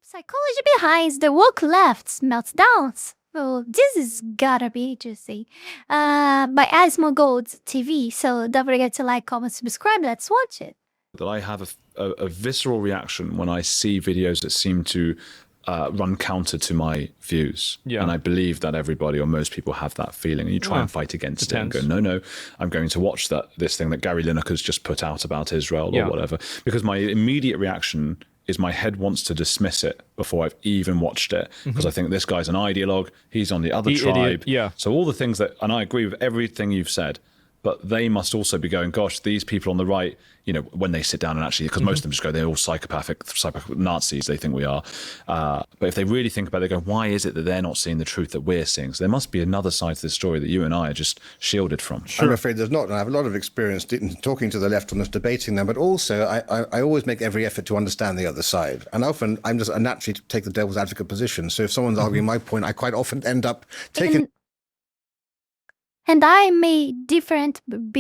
psychology behind the woke left's meltdowns. Well, this is gotta be interesting. By Asmongold TV. So don't forget to like, comment, subscribe. Let's watch it. That I have a visceral reaction when I see videos that seem to run counter to my views. Yeah. And I believe that everybody or most people have that feeling. And you try and fight against it and go, no, I'm going to watch this thing that Gary Lineker's just put out about Israel or whatever. Because my immediate reaction is my head wants to dismiss it before I've even watched it. Because I think this guy's an ideologue. He's on the other tribe. Yeah. So all the things that, and I agree with everything you've said, but they must also be going, gosh, these people on the right, you know, when they sit down and actually, because most of them just go, they're all psychopathic Nazis, they think we are. But if they really think about it, they go, why is it that they're not seeing the truth that we're seeing? So there must be another side to this story that you and I are just shielded from. Sure. I'm afraid there's not. And I have a lot of experience talking to the left on this, debating them, but also I always make every effort to understand the other side. And often I naturally take the devil's advocate position. So if someone's arguing my point, I quite often end up taking... And I may be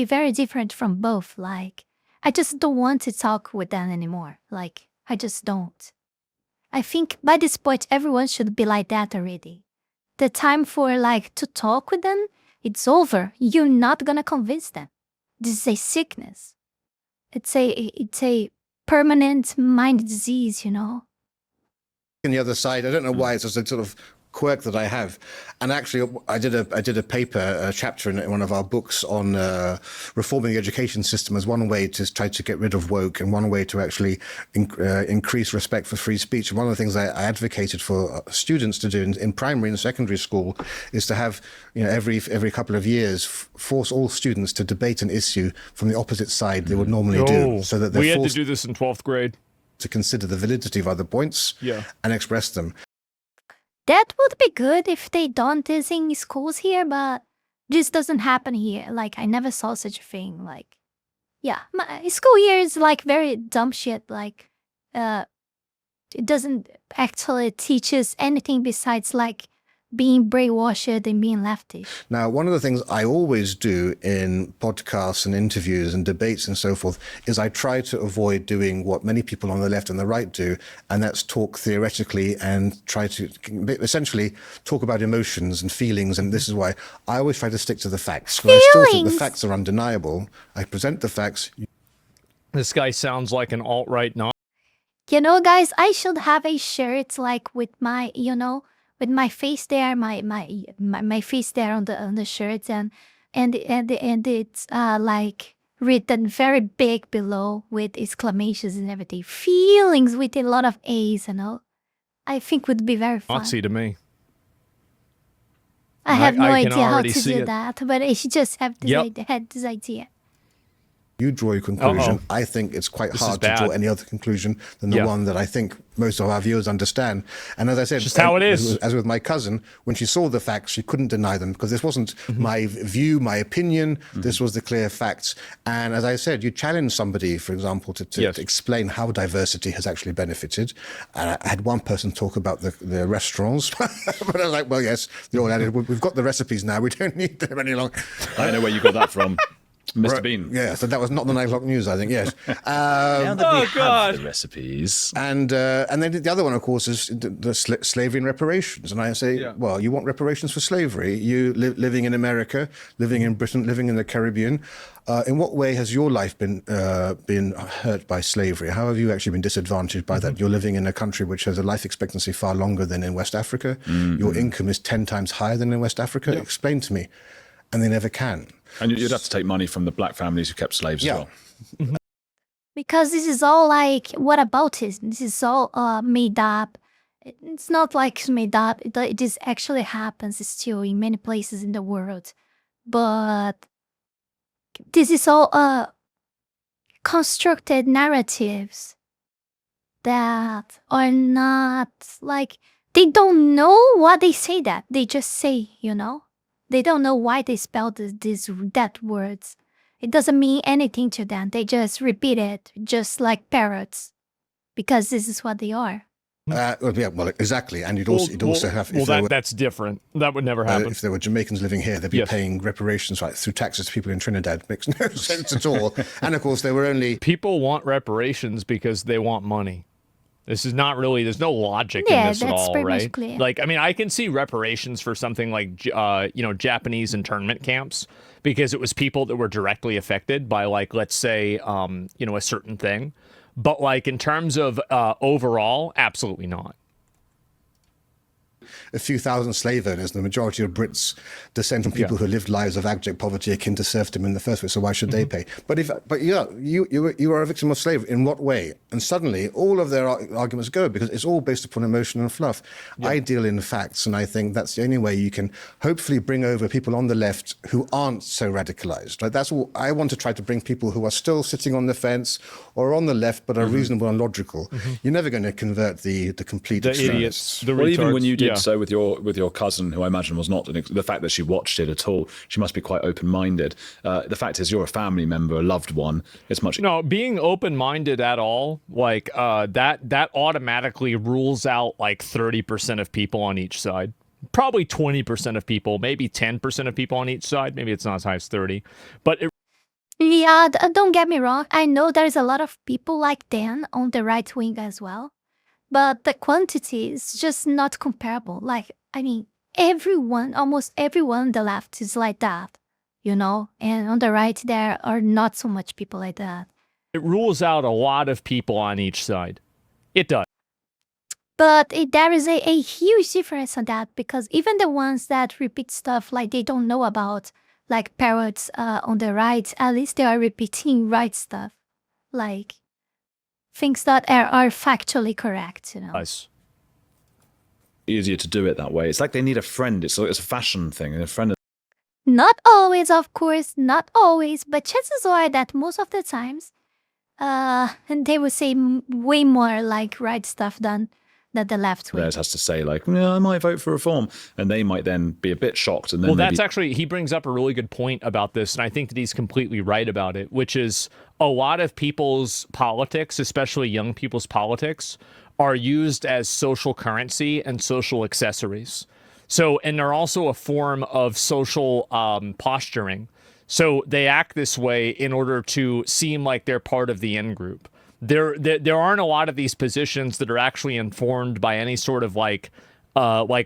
very different from both. Like, I just don't want to talk with them anymore. Like, I just don't. I think by this point, everyone should be like that already. The time for, like, to talk with them, it's over. You're not gonna convince them. This is a sickness. It's a permanent mind disease, you know? On the other side, I don't know why, it's just a sort of quirk that I have. And actually, I did a paper, a chapter in one of our books on reforming the education system as one way to try to get rid of woke and one way to actually increase respect for free speech. And one of the things I advocated for students to do in primary and secondary school is to have, you know, every couple of years, force all students to debate an issue from the opposite side they would normally do. So that we had to do this in 12th grade. To consider the validity of other points and express them. That would be good if they done this in schools here, but this doesn't happen here. Like, I never saw such a thing. Like, yeah, my school year is like very dumb shit. Like, it doesn't actually teach us anything besides like being brainwashed and being leftish. Now, one of the things I always do in podcasts and interviews and debates and so forth is I try to avoid doing what many people on the left and the right do, and that's talk theoretically and try to essentially talk about emotions and feelings. And this is why I always try to stick to the facts. When I still think the facts are undeniable, I present the facts. This guy sounds like an alt-right Nazi. You know, guys, I should have a shirt like with my, you know, with my face there, my face there on the shirt, and it's like written very big below with exclamations and everything. Feelings with a lot of A's, you know. I think would be very fun. Nazi to me. I have no idea how to do that, but I should just have had this idea. You draw your conclusion. I think it's quite hard to draw any other conclusion than the one that I think most of our viewers understand. And as I said, just how it is. As with my cousin, when she saw the facts, she couldn't deny them because this wasn't my view, my opinion. This was the clear facts. And as I said, you challenge somebody, for example, to explain how diversity has actually benefited. And I had one person talk about the restaurants, but I was like, well, yes, they all added. We've got the recipes now. We don't need them any longer. I know where you got that from. Mr. Bean. Yeah, so that was not the 9 o'clock news, I think, yes. Now that we have the recipes. And then the other one, of course, is the slavery and reparations. And I say, well, you want reparations for slavery? You living in America, living in Britain, living in the Caribbean. In what way has your life been hurt by slavery? How have you actually been disadvantaged by that? You're living in a country which has a life expectancy far longer than in West Africa. Your income is 10 times higher than in West Africa. Explain to me. And they never can. And you'd have to take money from the black families who kept slaves as well. Because this is all like, what about it? This is all made up. It's not like it's made up. This actually happens still in many places in the world. But this is all constructed narratives that are not like, they don't know what they say that. They just say, you know? They don't know why they spelled that words. It doesn't mean anything to them. They just repeat it, just like parrots, because this is what they are. Well, exactly. And you'd also have... Well, that's different. That would never happen. If there were Jamaicans living here, they'd be paying reparations through taxes to people in Trinidad. Makes no sense at all. And of course, there were only... People want reparations because they want money. This is not really, there's no logic in this at all, right? Like, I mean, I can see reparations for something like, Japanese internment camps, because it was people that were directly affected by, like, let's say, a certain thing. But, like, in terms of overall, absolutely not. A few thousand slave owners, the majority of Brits descend from people who lived lives of abject poverty akin to serfdom in the first place, so why should they pay? But you are a victim of slavery. In what way? And suddenly all of their arguments go, because it's all based upon emotion and fluff. I deal in facts, and I think that's the only way you can hopefully bring over people on the left who aren't so radicalized. Right? That's all. I want to try to bring people who are still sitting on the fence or on the left but are reasonable and logical. You're never going to convert the complete idiots. Well, even when you did so with your cousin, who I imagine was not the fact that she watched it at all, she must be quite open-minded. The fact is, you're a family member, a loved one. It's much being open-minded at all, like that automatically rules out like 30% of people on each side. Probably 20% of people, maybe 10% of people on each side. Maybe it's not as high as 30, but don't get me wrong. I know there's a lot of people like Dan on the right wing as well. But the quantity is just not comparable. Like, I mean, almost everyone on the left is like that, And on the right, there are not so much people like that. It rules out a lot of people on each side. It does. But there is a huge difference on that, because even the ones that repeat stuff like they don't know about, like parrots on the right, at least they are repeating right stuff. Like, things that are factually correct, Nice. Easier to do it that way. It's like they need a friend. It's a fashion thing. A friend. Not always, of course, not always, but chances are that most of the times, and they will say way more like right stuff than the left way. Theirs has to say like, I might vote for reform, and they might then be a bit shocked. And then that's actually, he brings up a really good point about this, and I think that he's completely right about it, which is a lot of people's politics, especially young people's politics, are used as social currency and social accessories. So, and they're also a form of social posturing. So they act this way in order to seem like they're part of the in group. There aren't a lot of these positions that are actually informed by any sort of like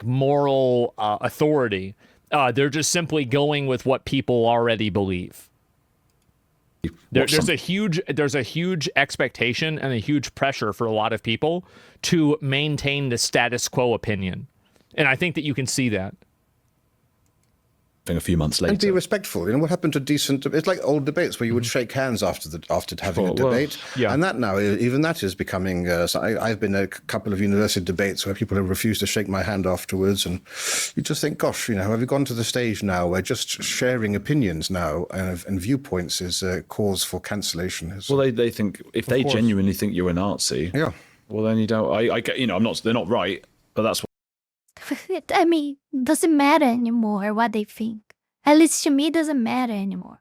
moral authority. They're just simply going with what people already believe. There's a huge expectation and a huge pressure for a lot of people to maintain the status quo opinion, and I think that you can see that. A few months later, and be respectful. What happened to decent? It's like old debates where you would shake hands after having a debate, and that now even that is becoming. I've been at a couple of university debates where people have refused to shake my hand afterwards, and you just think, gosh, have we gone to the stage now where just sharing opinions now and viewpoints is a cause for cancellation? Well, they think if they genuinely think you're a Nazi, well then you don't. I'm not. They're not right, but that's what. I mean, doesn't matter anymore what they think. At least to me, it doesn't matter anymore.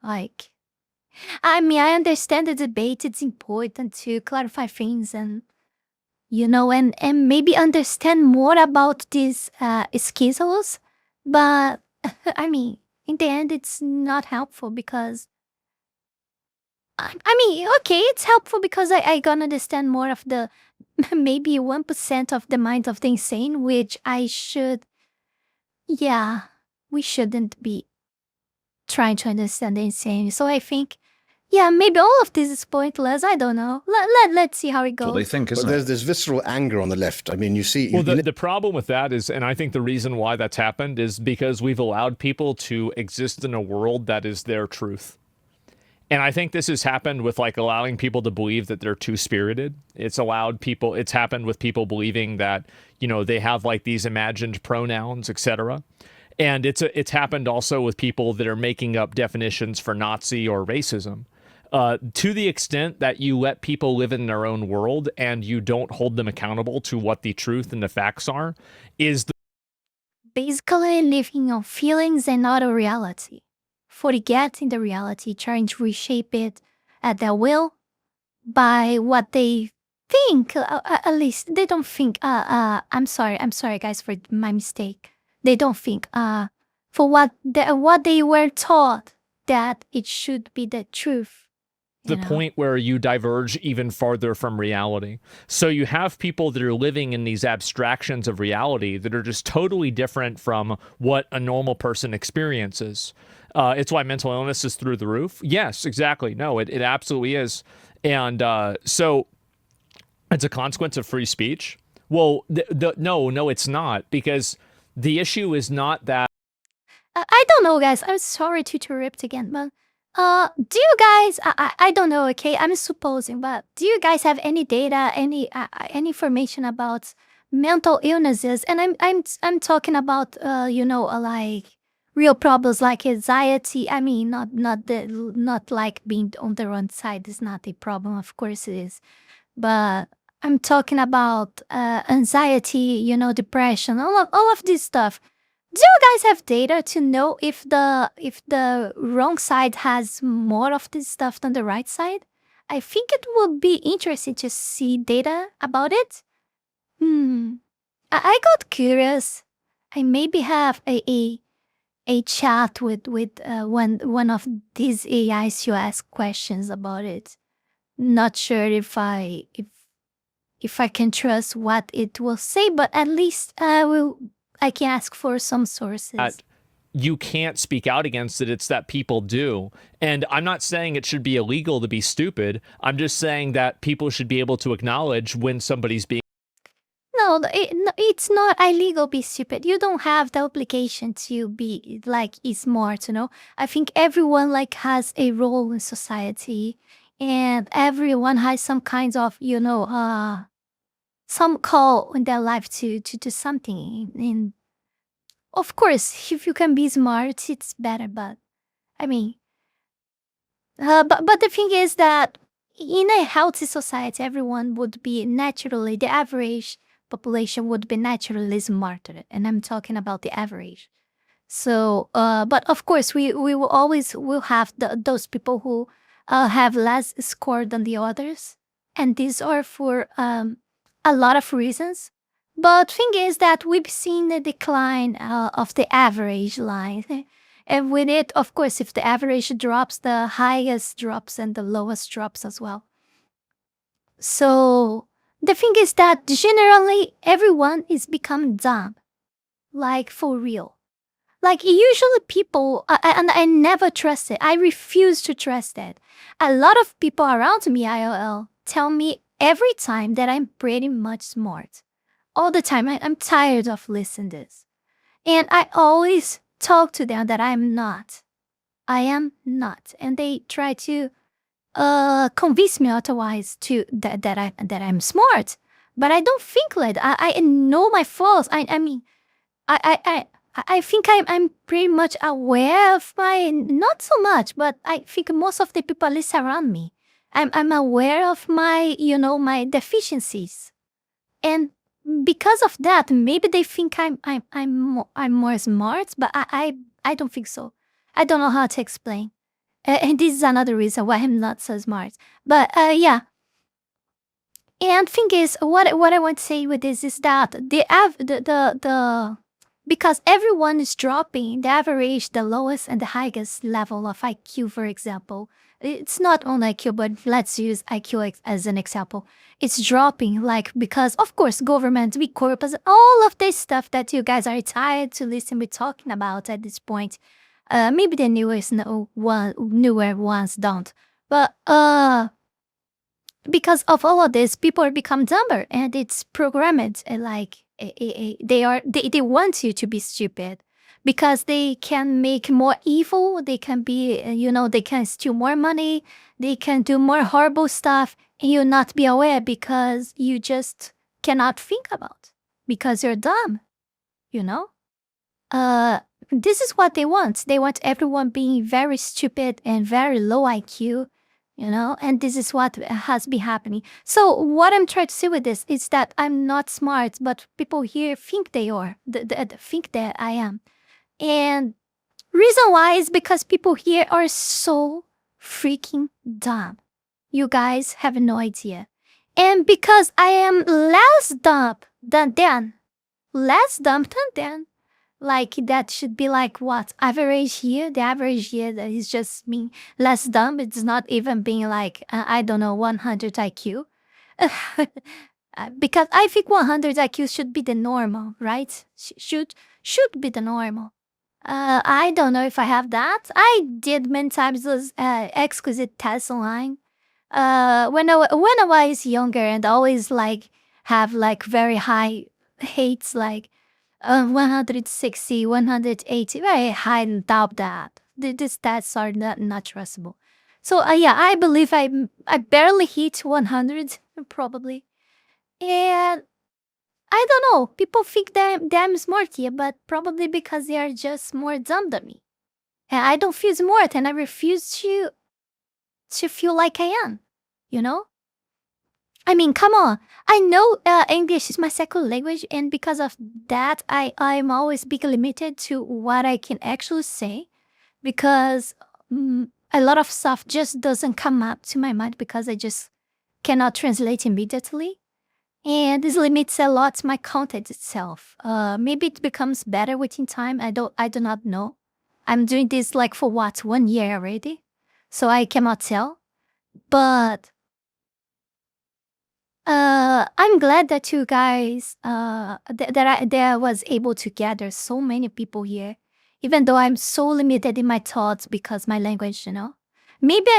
Like, I mean, I understand the debate. It's important to clarify things and, and maybe understand more about these schisms. But, I mean, in the end, it's not helpful because, I mean, okay, it's helpful because I gonna understand more of the maybe 1% of the mind of the insane, which we shouldn't be trying to understand the insane. So I think, maybe all of this is pointless. I don't know. Let's see how it goes. What they think, isn't it? There's visceral anger on the left. I mean, you see. Well, the problem with that is, and I think the reason why that's happened is because we've allowed people to exist in a world that is their truth. And I think this has happened with like allowing people to believe that they're two-spirited. It's happened with people believing that, they have like these imagined pronouns, etc. And it's happened also with people that are making up definitions for Nazi or racism. To the extent that you let people live in their own world and you don't hold them accountable to what the truth and the facts are, basically living on feelings and not a reality. Forgetting the reality, trying to reshape it at their will by what they think. At least they don't think. I'm sorry, guys, for my mistake. They don't think. For what they were taught that it should be the truth, the point where you diverge even farther from reality. So you have people that are living in these abstractions of reality that are just totally different from what a normal person experiences. It's why mental illness is through the roof. Yes, exactly. No, it absolutely is. And so it's a consequence of free speech. Well, no, it's not, because the issue is not that. I don't know, guys. I'm sorry to interrupt again, but do you guys? I don't know. Okay, I'm supposing, but do you guys have any data, any information about mental illnesses? And I'm talking about like real problems like anxiety. I mean, not like being on the wrong side is not a problem. Of course it is, but I'm talking about anxiety, depression, all of this stuff. Do you guys have data to know if the wrong side has more of this stuff than the right side? I think it would be interesting to see data about it. I got curious. I maybe have a chat with one of these AIs to ask questions about it. Not sure if I can trust what it will say, but at least I can ask for some sources. You can't speak out against it. It's that people do. And I'm not saying it should be illegal to be stupid. I'm just saying that people should be able to acknowledge when somebody's being. No, it's not illegal to be stupid. You don't have the obligation to be like smart, I think everyone has a role in society, and everyone has some kinds of, some call in their life to do something. And of course, if you can be smart, it's better. But I mean, but the thing is that in a healthy society, everyone would be naturally, the average population would be naturally smarter. And I'm talking about the average. So, but of course, we will always will have those people who have less score than the others. And these are for a lot of reasons. But thing is that we've seen the decline of the average line. And with it, of course, if the average drops, the highest drops and the lowest drops as well. So the thing is that generally everyone is becoming dumb. Like for real. Like usually people, and I never trust it. I refuse to trust it. A lot of people around me, IOL, tell me every time that I'm pretty much smart. All the time. I'm tired of listening to this. And I always talk to them that I'm not. I am not. And they try to convince me otherwise that I'm smart. But I don't think like that. I know my faults. I mean, I think I'm pretty much aware of not so much, but I think most of the people at least around me, I'm aware of my, my deficiencies. And because of that, maybe they think I'm more smart, but I don't think so. I don't know how to explain. And this is another reason why I'm not so smart. But yeah. And thing is, what I want to say with this is that because everyone is dropping the average, the lowest and the highest level of IQ, for example. It's not on IQ, but let's use IQ as an example. It's dropping, because, of course, government, big corporates, all of this stuff that you guys are tired to listen me talking about at this point. Maybe the newer ones don't. But because of all of this, people are become dumber, and it's programmed they want you to be stupid because they can make more evil. They can be, they can steal more money. They can do more horrible stuff, and you not be aware because you just cannot think about because you're dumb. This is what they want. They want everyone being very stupid and very low IQ. And this is what has been happening. So what I'm trying to say with this is that I'm not smart, but people here think they are, think that I am. And reason why is because people here are so freaking dumb. You guys have no idea. And because I am less dumb than them, Like that should be like what? Average here? The average here that is just being less dumb. It's not even being like, I don't know, 100 IQ. Because I think 100 IQ should be the normal, right? Should be the normal. I don't know if I have that. I did many times those exquisite tests online. When I was younger and always like have like very high hates, like 160, 180, very high and top that. These stats are not trustable. So yeah, I believe I barely hit 100 probably. And I don't know. People think that I'm smart here, but probably because they are just more dumb than me. And I don't feel smart, and I refuse to feel like I am. You know? I mean, come on. I know English is my second language, and because of that, I'm always being limited to what I can actually say, because a lot of stuff just doesn't come up to my mind because I just cannot translate immediately. And this limits a lot my content itself. Maybe it becomes better within time. I do not know. I'm doing this like for what, 1 year already, so I cannot tell. But I'm glad that you guys that I was able to gather so many people here, even though I'm so limited in my thoughts because my language, you know. Maybe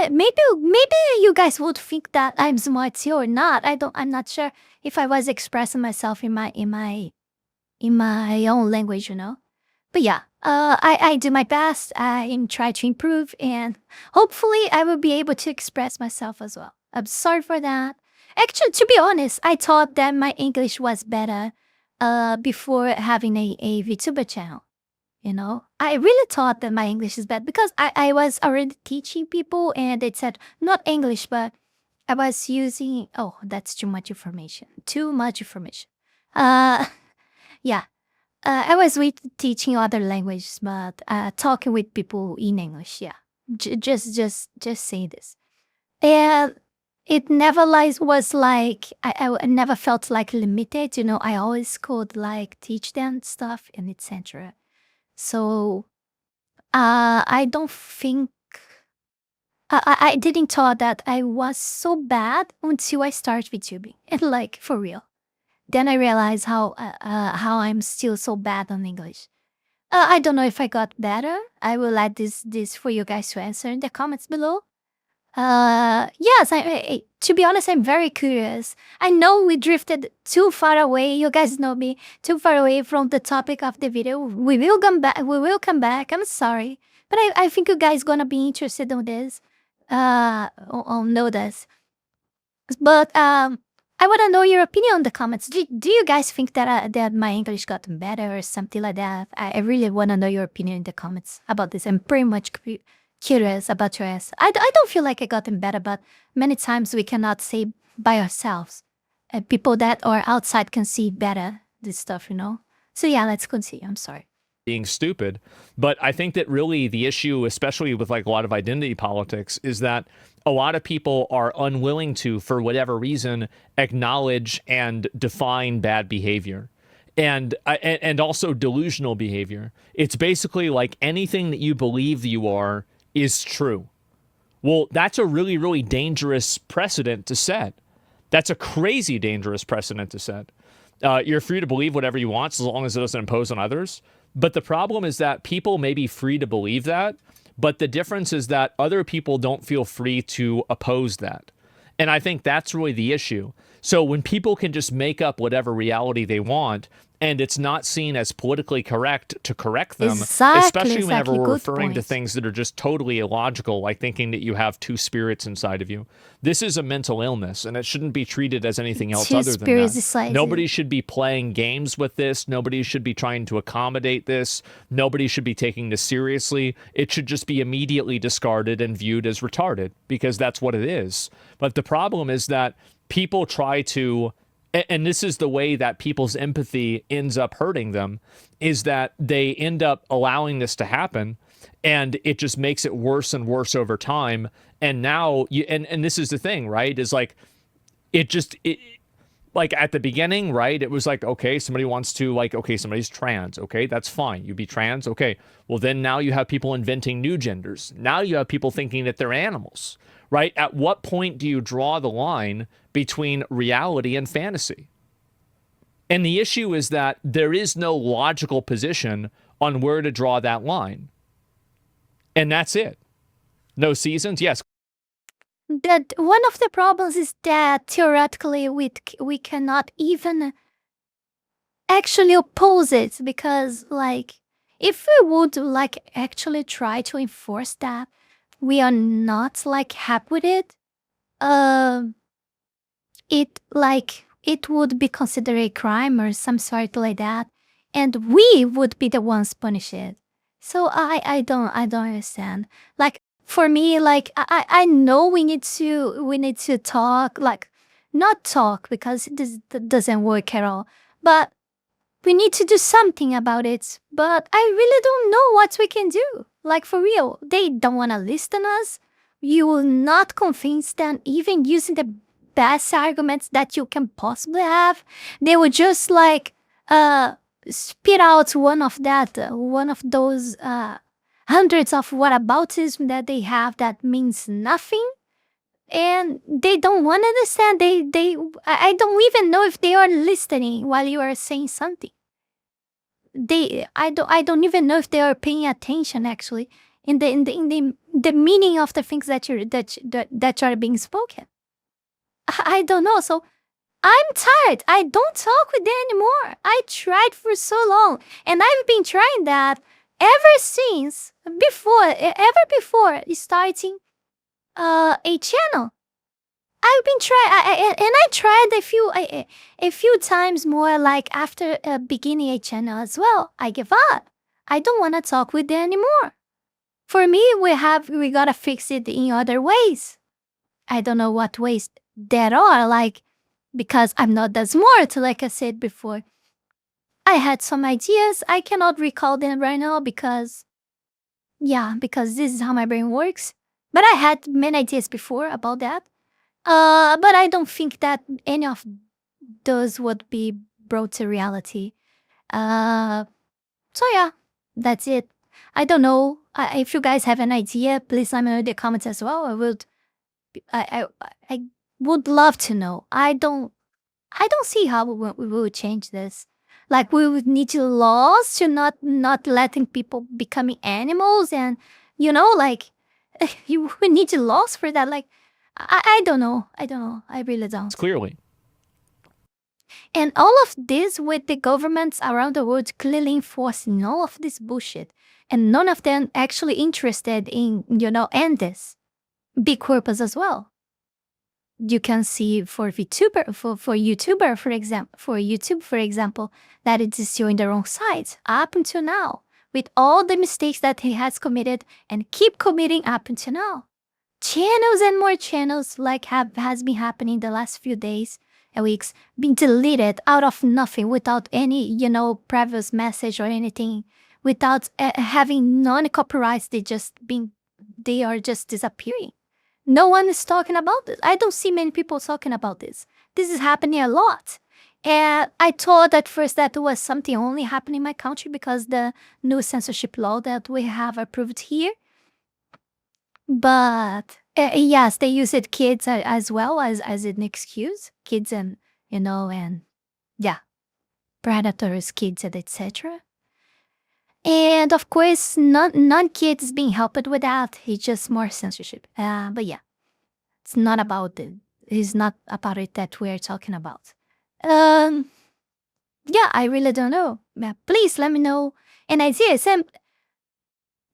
you guys would think that I'm smart too or not. I'm not sure if I was expressing myself in my own language, you know. But yeah, I do my best. I try to improve, and hopefully I will be able to express myself as well. I'm sorry for that. Actually, to be honest, I thought that my English was better before having a VTuber channel. You know, I really thought that my English is bad because I was already teaching people, and it said not English, but I was using, oh, that's too much information. Yeah. I was teaching other languages, but talking with people in English, yeah. Just say this. And it never was like, I never felt like limited, you know. I always could like teach them stuff and etc. So I don't think I didn't thought that I was so bad until I started VTubing, and like for real. Then I realized how I'm still so bad on English. I don't know if I got better. I will add this for you guys to answer in the comments below. Yes, to be honest, I'm very curious. I know we drifted too far away. You guys know me, too far away from the topic of the video. We will come back. I'm sorry, but I think you guys gonna be interested in this. Know this. But I want to know your opinion in the comments. Do you guys think that that my English gotten better or something like that? I really want to know your opinion in the comments about this. I'm pretty much curious about yours. I don't feel like I gotten better, but many times we cannot say by ourselves. People that are outside can see better this stuff, you know? So yeah, let's continue. I'm sorry. Being stupid. But I think that really the issue, especially with like a lot of identity politics, is that a lot of people are unwilling to, for whatever reason, acknowledge and define bad behavior. And also delusional behavior. It's basically like anything that you believe that you are is true. Well, that's a really, really dangerous precedent to set. That's a crazy dangerous precedent to set. You're free to believe whatever you want as long as it doesn't impose on others. But the problem is that people may be free to believe that, but the difference is that other people don't feel free to oppose that. And I think that's really the issue. So when people can just make up whatever reality they want, and it's not seen as politically correct to correct them, especially whenever we're referring to things that are just totally illogical, like thinking that you have two spirits inside of you. This is a mental illness, and it shouldn't be treated as anything else other than that. Nobody should be playing games with this. Nobody should be trying to accommodate this. Nobody should be taking this seriously. It should just be immediately discarded and viewed as retarded, because that's what it is. But the problem is that people try to, and this is the way that people's empathy ends up hurting them, is that they end up allowing this to happen, and it just makes it worse and worse over time. And now, and this is the thing, right, is like, like at the beginning, right? It was like, okay, somebody wants to like, okay, somebody's trans. Okay, that's fine. You be trans. Okay. Well, then now you have people inventing new genders. Now you have people thinking that they're animals, right? At what point do you draw the line between reality and fantasy? And the issue is that there is no logical position on where to draw that line. And that's it. No seasons? Yes. That one of the problems is that theoretically we cannot even actually oppose it, because like if we would like actually try to enforce that, we are not like happy with it. It would be considered a crime or some sort like that, and we would be the ones punished. So I don't understand. Like for me, like I know we need to talk, like not talk because this doesn't work at all, but we need to do something about it. But I really don't know what we can do. Like for real, they don't want to listen to us. You will not convince them even using the best arguments that you can possibly have. They will just like spit out one of those hundreds of whataboutism that they have that means nothing, and they don't want to understand. I don't even know if they are listening while you are saying something. I don't even know if they are paying attention actually in the meaning of the things that are being spoken. I don't know. So I'm tired. I don't talk with them anymore. I tried for so long, and I've been trying that ever since before starting a channel. I've been trying, and I tried a few times more. Like after beginning a channel as well, I give up. I don't want to talk with them anymore. For me, we gotta fix it in other ways. I don't know what ways there are, like, because I'm not that smart, like I said before. I had some ideas. I cannot recall them right now because this is how my brain works. But I had many ideas before about that. But I don't think that any of those would be brought to reality. So yeah, that's it. I don't know. If you guys have an idea, please let me know in the comments as well. I would love to know. I don't see how we will change this. Like we would need laws to not letting people becoming animals, and like we need laws for that. Like I don't know. I really don't. Clearly. And all of this with the governments around the world clearly enforcing all of this bullshit, and none of them actually interested in end this big purpose as well. You can see for VTuber, for YouTuber, for example, that it is still in the wrong side up until now, with all the mistakes that he has committed and keep committing up until now. Channels and more channels has been happening the last few days and weeks, being deleted out of nothing without any previous message or anything, without having non-copyrights. They are just disappearing. No one is talking about this. I don't see many people talking about this. This is happening a lot. And I thought at first that it was something only happening in my country because the new censorship law that we have approved here. But yes, they use it kids as well as an excuse. Kids and, predators, kids, and etc. And of course, non-kids being helped with that. It's just more censorship. But yeah, it's not about it. It's not about it that we're talking about. Yeah, I really don't know. Please let me know an idea.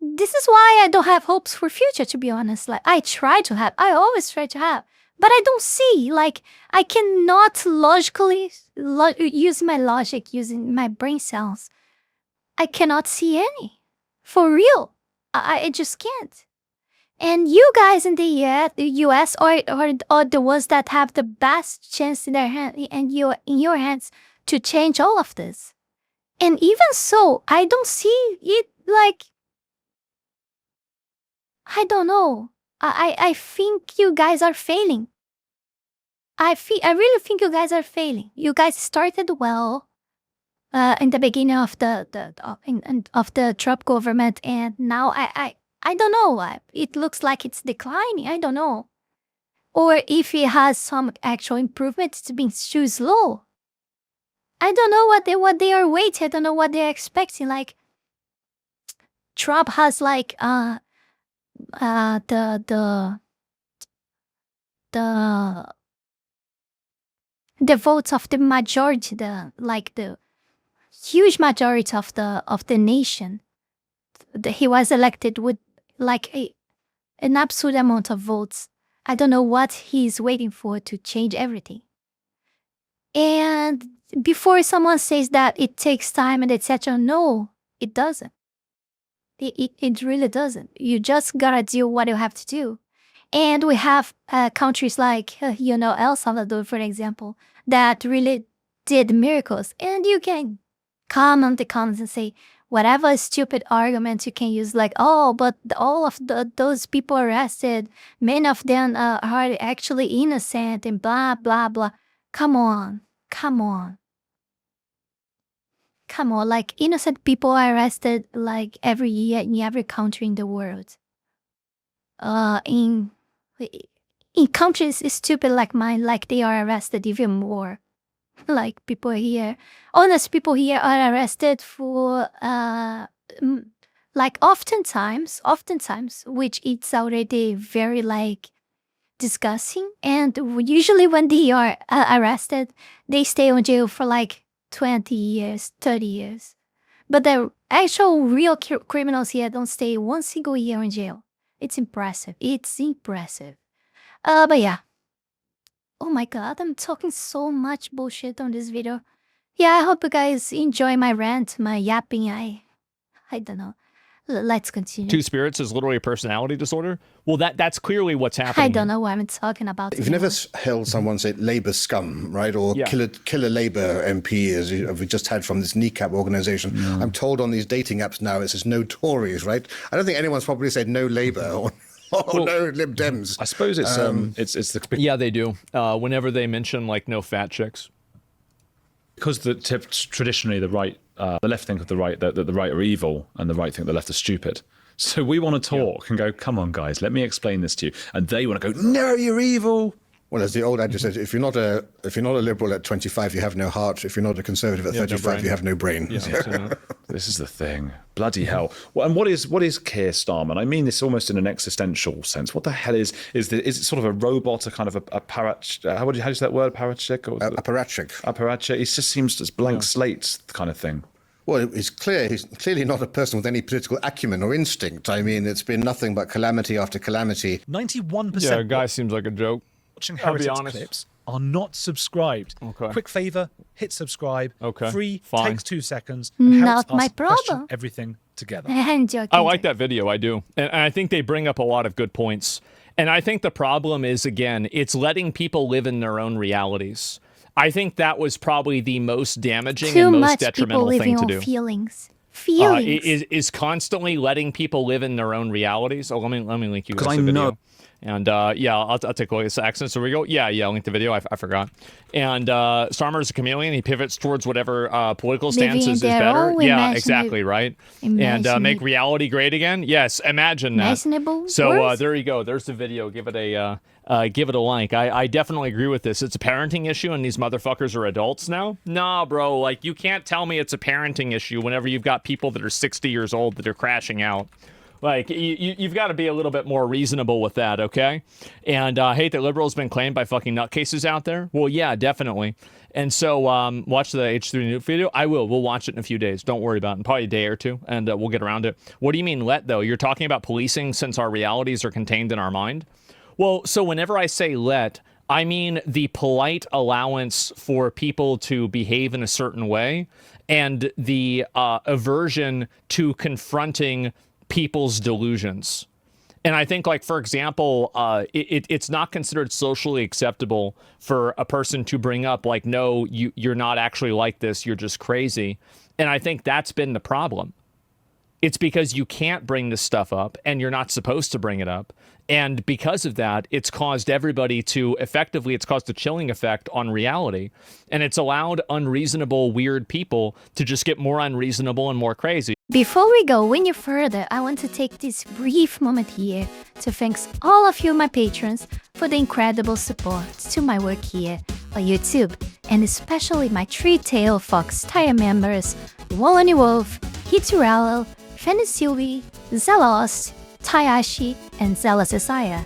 This is why I don't have hopes for future, to be honest. Like I always try to have, but I don't see. Like I cannot logically use my logic, using my brain cells. I cannot see any. For real. I just can't. And you guys in the US are the ones that have the best chance in their hand and in your hands to change all of this. And even so, I don't see it like, I don't know. I think you guys are failing. I really think you guys are failing. You guys started well in the beginning of the Trump government, and now I don't know. It looks like it's declining. I don't know, or if it has some actual improvement, it's been too slow. I don't know what they are waiting. I don't know what they're expecting. Like Trump has like the votes of the majority, the huge majority of the nation. He was elected with like an absolute amount of votes. I don't know what he's waiting for to change everything. And before someone says that it takes time and etc., no, it doesn't. It really doesn't. You just gotta do what you have to do. And we have countries like, El Salvador, for example, that really did miracles. And you can comment the comments and say whatever stupid argument you can use, like, oh, but all of those people arrested, many of them are actually innocent and blah, blah, blah. Come on. Like, innocent people are arrested, like, every year in every country in the world. In countries stupid like mine, like, they are arrested even more. Like, people here, honest people here are arrested for, like, oftentimes, which it's already very, like, disgusting. And usually when they are arrested, they stay on jail for, like, 20 years, 30 years. But the actual real criminals here don't stay one single year in jail. It's impressive. But yeah. Oh my god, I'm talking so much bullshit on this video. Yeah, I hope you guys enjoy my rant, my yapping. I don't know. Let's continue. Two spirits is literally a personality disorder. Well, that's clearly what's happening. I don't know what I'm talking about. If you've never held someone, say, Labour scum, right? Or killer Labour MP, as we just had from this kneecap organisation. I'm told on these dating apps now it says no Tories, right? I don't think anyone's probably said no Labour or no Lib Dems. I suppose it's the... Yeah, they do. Whenever they mention, like, no fat chicks. Because traditionally the right, the left think of the right, that the right are evil, and the right think the left are stupid. So we want to talk and go, come on, guys, let me explain this to you. And they want to go, no, you're evil. Well, as the old adage says, if you're not a liberal at 25, you have no heart. If you're not a conservative at 35, you have no brain. Yeah, this is the thing. Bloody hell. Well, and what is Keir Starmer? I mean this almost in an existential sense. What the hell is it sort of a robot, a kind of a parach? How do you say that word? Parachik? Apparatchik. Apparatchik. He just seems as blank slate kind of thing. Well, he's clearly not a person with any political acumen or instinct. I mean, it's been nothing but calamity after calamity. 91%. Yeah, guy seems like a joke. Watching Heritage clips are not subscribed. Okay. Quick favor, hit subscribe. Okay. Free, fine. takes 2 seconds. And Not helps my us question problem. everything together. I'm joking. I like that video, I do. And I think they bring up a lot of good points. And I think the problem is, again, it's letting people live in their own realities. I think that was probably the most damaging and most detrimental thing to do. Feelings. Is constantly letting people live in their own realities. Oh, let me link you guys the video. And I'll take a look at this accent. So we go. Yeah, I'll link the video. I forgot. And Starmer is a chameleon. He pivots towards whatever political stance is better. Yeah, exactly, right. And make reality great again. Yes, imagine that. So there you go. There's the video. Give it a like. I definitely agree with this. It's a parenting issue, and these motherfuckers are adults now. Nah, bro. Like, you can't tell me it's a parenting issue whenever you've got people that are 60 years old that are crashing out. Like, you've got to be a little bit more reasonable with that, okay? And I hate that liberals been claimed by fucking nutcases out there. Well, yeah, definitely. And so watch the H3 Newt video. I will. We'll watch it in a few days. Don't worry about it. In probably a day or two, and we'll get around it. What do you mean let, though? You're talking about policing since our realities are contained in our mind? Well, so whenever I say let, I mean the polite allowance for people to behave in a certain way and the aversion to confronting people's delusions. And I think, like, for example, it's not considered socially acceptable for a person to bring up, like, no, you're not actually like this, you're just crazy. And I think that's been the problem. It's because you can't bring this stuff up and you're not supposed to bring it up. And because of that, it's caused everybody to effectively, it's caused a chilling effect on reality. And it's allowed unreasonable, weird people to just get more unreasonable and more crazy. Before we go any further, I want to take this brief moment here to thank all of you, my patrons, for the incredible support to my work here on YouTube, and especially my Three-Tail Fox tier members, Wolony Wolf, Heath Rowell, Fenny Sylvy, Zalost, Taiashi, and Zaela Zhezzaia.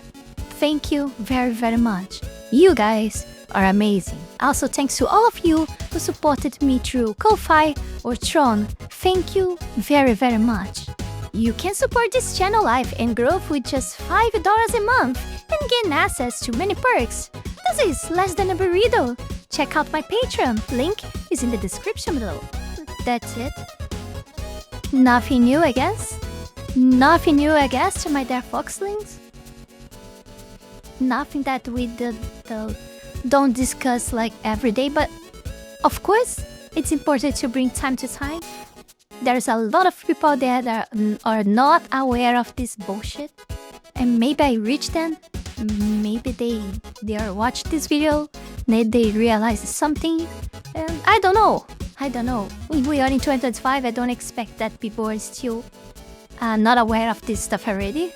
Thank you very, very much. You guys are amazing. Also, thanks to all of you who supported me through Ko-Fi or Tron. Thank you very, very much. You can support this channel life and growth with just $5 a month and gain access to many perks. This is less than a burrito. Check out my Patreon. Link is in the description below. That's it. Nothing new, I guess? Nothing new, I guess, to my dear Foxlings? Nothing that we don't discuss like every day, but of course, it's important to bring time to time. There's a lot of people there that are not aware of this bullshit, and maybe I reach them. Maybe they are watch this video, maybe they realize something, and I don't know. We are in 2025. I don't expect that people are still not aware of this stuff already.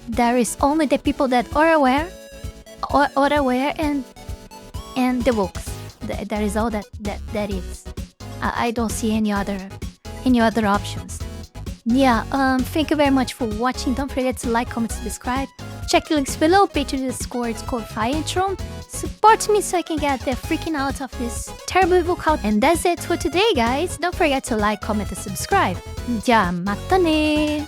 There is only the people that are aware, and the books. That is all that is. I don't see any other options. Yeah. Thank you very much for watching. Don't forget to like, comment, subscribe. Check the links below. Patreon, Discord, Ko-Fi, and Tron. Support me so I can get the freaking out of this terrible evil cult. And that's it for today, guys. Don't forget to like, comment, and subscribe. Ja, mata ne!